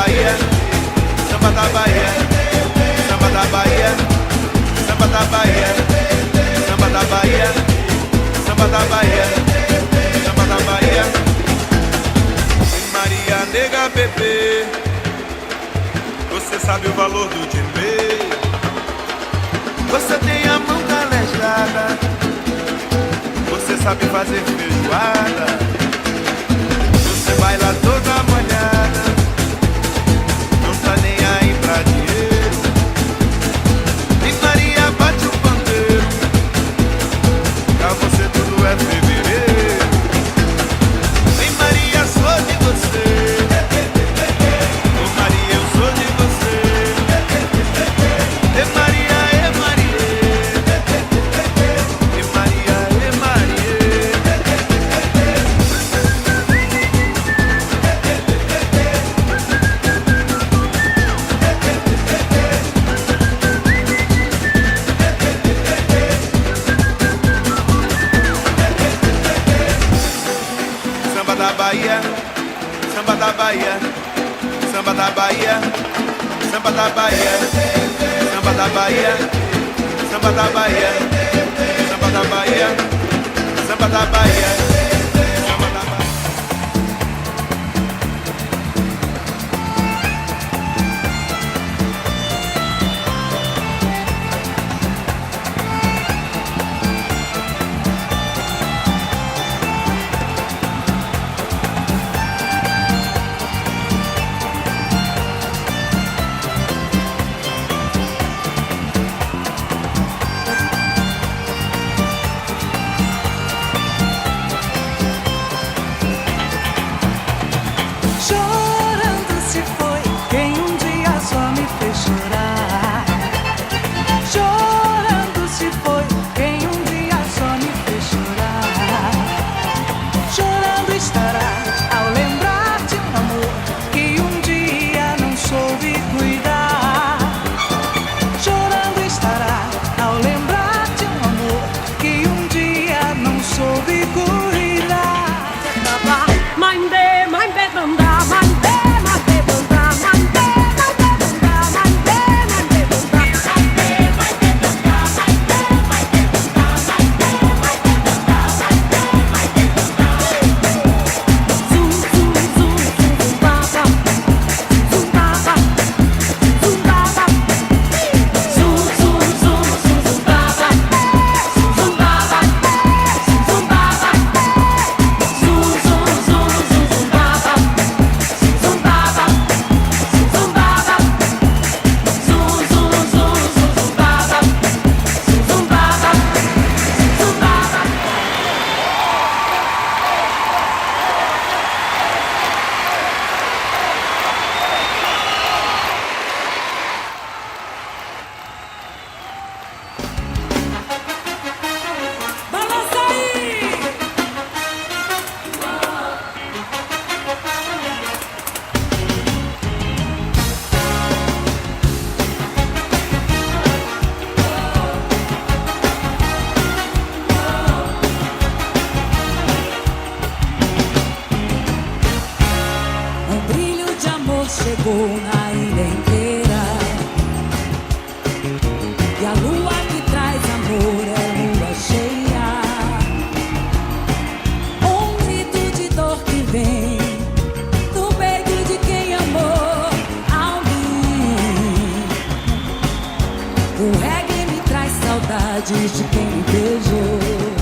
Bahia, samba da Bahia, samba da Bahia, samba da Bahia, samba da Bahia, samba da Bahia, samba da Bahia. Maria nega bebê, você sabe o valor do djembe. Você tem a mão calejada, você sabe fazer feijoada. Você baila toda molhada, não tá nem aí pra dinheiro. E Maria bate o pandeiro, pra você tudo é fevereiro. Vem Maria, sou de você. Ô Maria, eu sou de você. E Maria, e Maria. E Maria, e Maria. Samba da Bahia, samba da Bahia, samba da Bahia, samba da Bahia, samba da Bahia, samba da Bahia, samba da Bahia, samba da Bahia, samba da Bahia. Chorando se foi quem um dia só me fez chorar. Chorando se foi quem um dia só me fez chorar. Chorando estará ao lembrar de um amor que um dia não soube cuidar. Chorando estará ao lembrar de um amor que um dia não soube cuidar. Mande, mande, manda. Chegou na ilha inteira, e a lua que traz amor é lua cheia. Um grito de dor que vem do peito de quem amou alguém. O reggae me traz saudades de quem beijou.